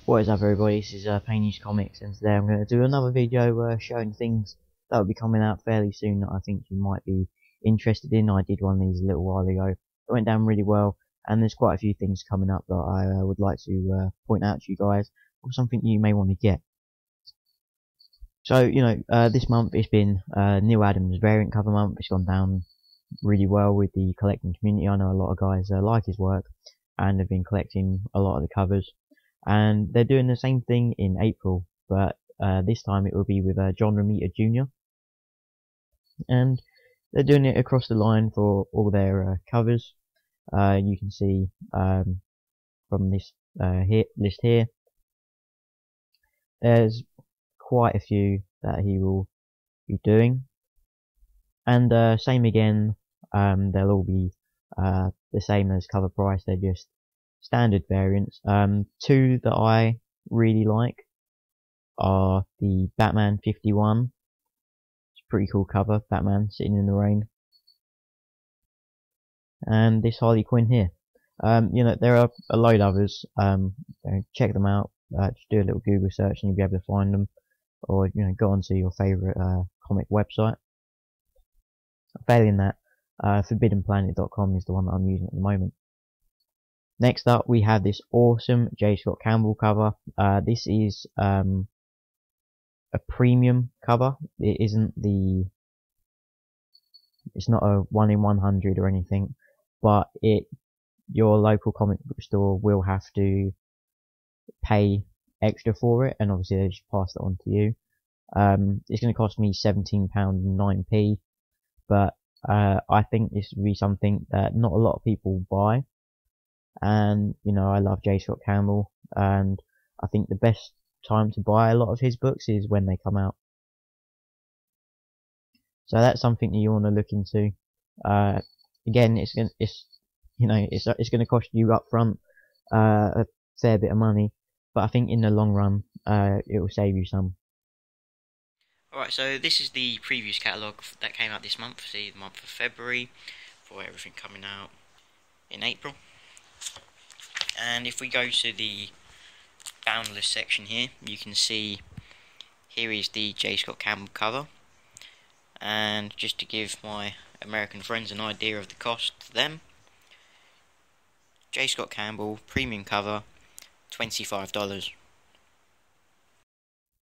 What is up everybody, this is Payne's Comics, and today I'm going to do another video showing things that will be coming out fairly soon that I think you might be interested in. I did one of these a little while ago. It went down really well, and there's quite a few things coming up that I would like to point out to you guys, or something you may want to get. So, this month it's been Neil Adams' variant cover month. It's gone down really well with the collecting community. I know a lot of guys like his work, and have been collecting a lot of the covers. And they're doing the same thing in April, but this time it will be with John Romita Jr. And they're doing it across the line for all their covers. You can see from this list here, there's quite a few that he will be doing. And same again, they'll all be the same as cover price. They're just standard variants. Two that I really like are the Batman 51. It's a pretty cool cover, Batman sitting in the rain. And this Harley Quinn here. There are a load of others. Check them out. Just do a little Google search and you'll be able to find them. Or, go onto your favourite comic website. Failing that, forbiddenplanet.com is the one that I'm using at the moment. Next up, we have this awesome J. Scott Campbell cover. This is a premium cover. It's not a 1 in 100 or anything, but your local comic book store will have to pay extra for it, and obviously they just pass it on to you. It's going to cost me £17.09, but I think this would be something that not a lot of people buy. And I love J. Scott Campbell, and I think the best time to buy a lot of his books is when they come out. So that's something that you want to look into. Again, it's gonna cost you up front a fair bit of money, but I think in the long run it will save you some. Alright, so this is the previous catalogue that came out this month, see, the month of February, for everything coming out in April. And if we go to the Boundless section here, you can see here is the J. Scott Campbell cover. And just to give my American friends an idea of the cost to them, J. Scott Campbell premium cover, $25.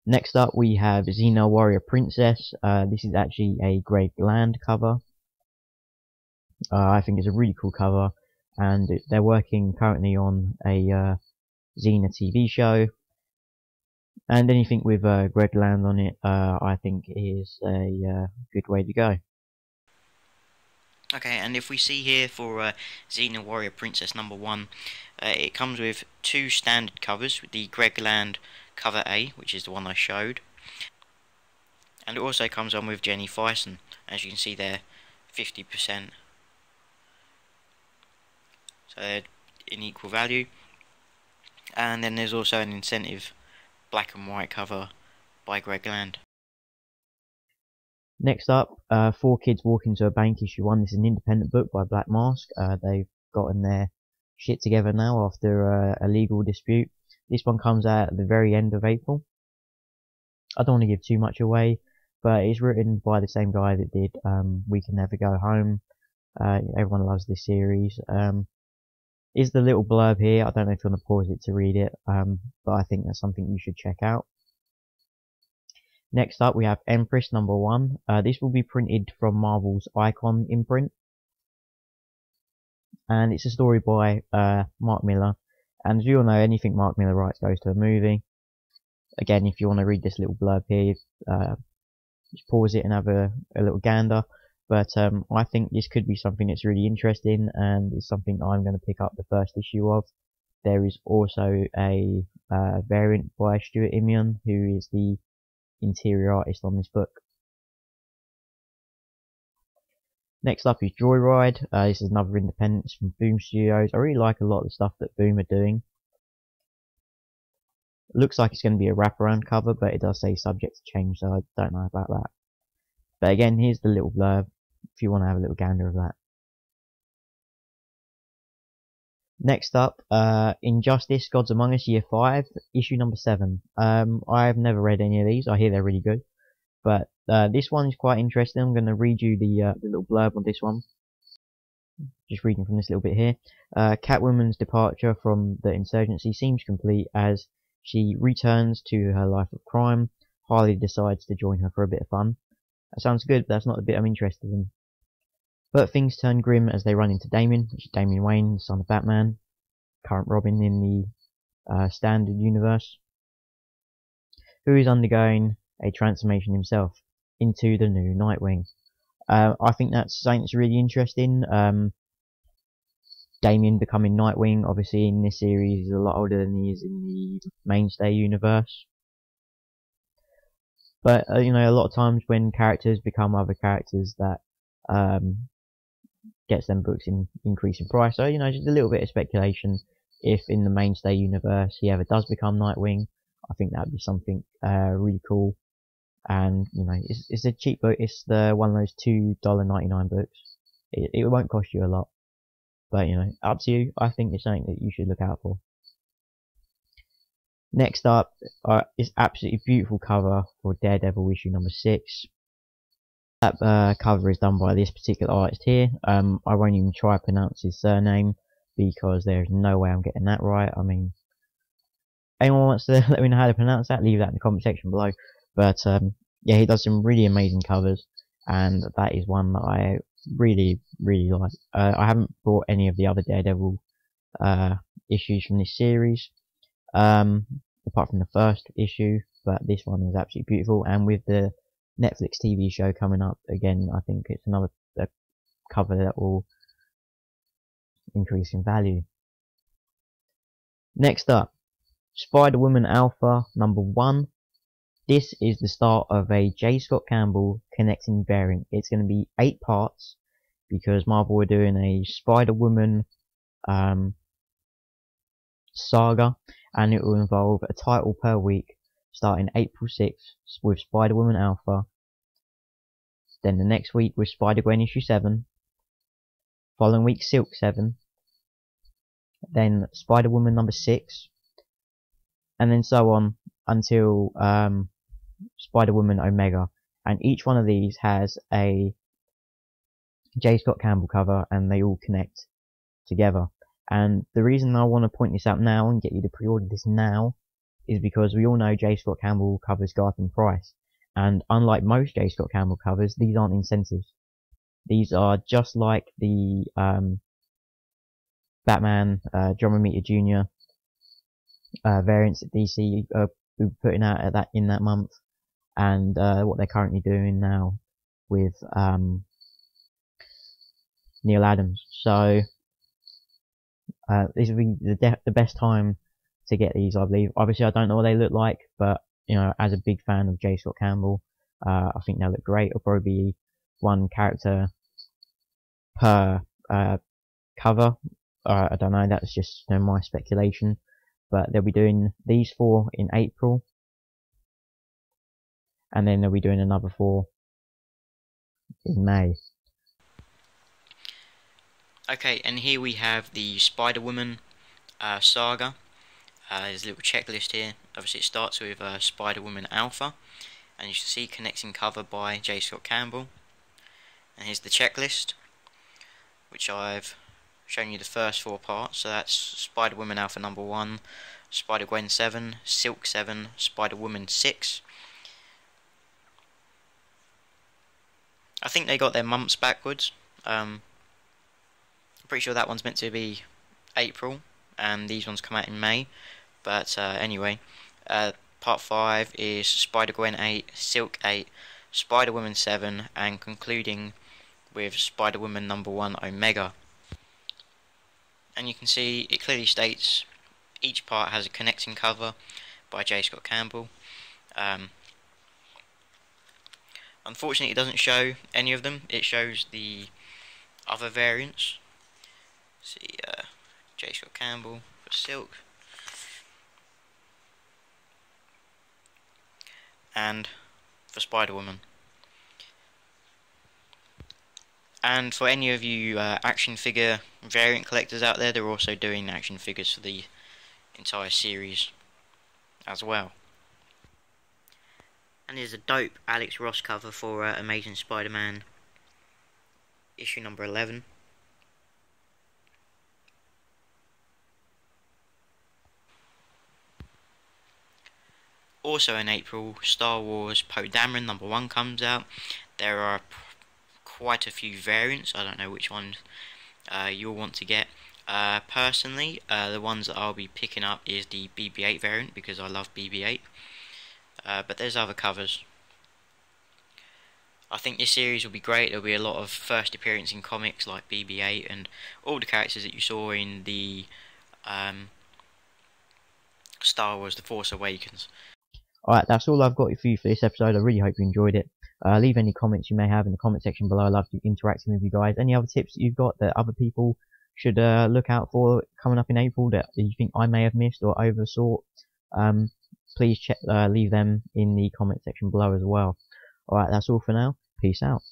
Next up we have Xena Warrior Princess. This is actually a Greg Land cover. I think it's a really cool cover, and they're working currently on a Xena TV show, and anything with Greg Land on it I think is a good way to go. Okay, and if we see here for Xena Warrior Princess #1, it comes with two standard covers, with the Greg Land cover A, which is the one I showed, and it also comes on with Jenny Fison, as you can see there, 50%. So they're in equal value. And then there's also an incentive black and white cover by Greg Land. Next up, Four Kids Walk Into a Bank #1. This is an independent book by Black Mask. They've gotten their shit together now after a legal dispute. This one comes out at the very end of April. I don't want to give too much away, but it's written by the same guy that did We Can Never Go Home. Everyone loves this series. Is the little blurb here. I don't know if you want to pause it to read it, but I think that's something you should check out. Next up we have Empress #1. This will be printed from Marvel's Icon imprint, and it's a story by Mark Millar. And as you all know, anything Mark Millar writes goes to a movie. Again, if you want to read this little blurb here, just pause it and have a little gander. But I think this could be something that's really interesting, and it's something I'm going to pick up the first issue of. There is also a variant by Stuart Immonen, who is the interior artist on this book. Next up is Joyride. This is another independent from Boom Studios. I really like a lot of the stuff that Boom are doing. It looks like it's going to be a wraparound cover, but it does say subject to change, so I don't know about that. But again, here's the little blurb if you want to have a little gander of that. Next up, Injustice: Gods Among Us, Year 5, issue number 7. I've never read any of these. I hear they're really good, but this one's quite interesting. I'm going to read you the little blurb on this one. Just reading from this little bit here. Catwoman's departure from the insurgency seems complete as she returns to her life of crime. Harley decides to join her for a bit of fun. That sounds good, but that's not the bit I'm interested in. But things turn grim as they run into Damian, which is Damian Wayne, the son of Batman, current Robin in the standard universe, who is undergoing a transformation himself into the new Nightwing. I think that's something that's really interesting. Damian becoming Nightwing, obviously in this series, is a lot older than he is in the mainstay universe. But you know, a lot of times when characters become other characters, that gets them books increase in price. So you know, just a little bit of speculation. If in the mainstay universe he ever does become Nightwing, I think that'd be something really cool. And you know, it's a cheap book. It's the one of those $2.99 books. It won't cost you a lot. But you know, up to you. I think it's something that you should look out for. Next up is absolutely beautiful cover for Daredevil issue number 6. That cover is done by this particular artist here. I won't even try to pronounce his surname because there's no way I'm getting that right. I mean, anyone wants to let me know how to pronounce that, leave that in the comment section below. But yeah, he does some really amazing covers, and that is one that I really like. I haven't brought any of the other Daredevil issues from this series, apart from the first issue, but this one is absolutely beautiful. And with the Netflix TV show coming up again, I think it's another cover that will increase in value. Next up, Spider-Woman Alpha number 1. This is the start of a J. Scott Campbell connecting variant. It's going to be 8 parts because Marvel are doing a Spider-Woman saga, and it will involve a title per week starting April 6th with Spider-Woman Alpha, then the next week with Spider-Gwen issue 7, following week Silk 7, then Spider-Woman number 6, and then so on until Spider-Woman Omega. And each one of these has a J. Scott Campbell cover, and they all connect together. And the reason I want to point this out now and get you to pre-order this now is because we all know J. Scott Campbell covers Gotham Price, and unlike most J. Scott Campbell covers, these aren't incentives. These are just like the Batman John Romita Jr. Variants that DC are putting out in that month, and what they're currently doing now with Neil Adams. So this will be the best time to get these, I believe. Obviously, I don't know what they look like, but you know, as a big fan of J. Scott Campbell, I think they'll look great. It'll probably be one character per cover. I don't know. That's just my speculation. But they'll be doing these 4 in April, and then they'll be doing another 4 in May. Okay, and here we have the Spider-Woman saga. There's a little checklist here. Obviously, it starts with Spider-Woman Alpha, and you should see connecting cover by J. Scott Campbell. And here's the checklist, which I've shown you the first 4 parts. So that's Spider-Woman Alpha number 1, Spider-Gwen 7, Silk 7, Spider-Woman 6. I think they got their months backwards. I'm pretty sure that one's meant to be April, and these ones come out in May. But anyway, part 5 is Spider-Gwen 8, Silk 8, Spider-Woman 7, and concluding with Spider-Woman number 1 Omega. And you can see it clearly states each part has a connecting cover by J. Scott Campbell. Unfortunately, it doesn't show any of them. It shows the other variants. See, J. Scott Campbell for Silk, and for Spider-Woman. And for any of you action figure variant collectors out there, they're also doing action figures for the entire series as well. And there's a dope Alex Ross cover for Amazing Spider-Man issue number 11. Also in April, Star Wars Poe Dameron number 1 comes out. There are quite a few variants. I don't know which ones you'll want to get. Personally, the ones that I'll be picking up is the BB-8 variant because I love BB-8. But there's other covers. I think this series will be great. There'll be a lot of first appearance in comics like BB-8 and all the characters that you saw in the Star Wars The Force Awakens. Alright, that's all I've got for you for this episode. I really hope you enjoyed it. Leave any comments you may have in the comment section below. I love interacting with you guys. Any other tips that you've got that other people should look out for coming up in April that you think I may have missed or oversaw? Please leave them in the comment section below as well. Alright, that's all for now. Peace out.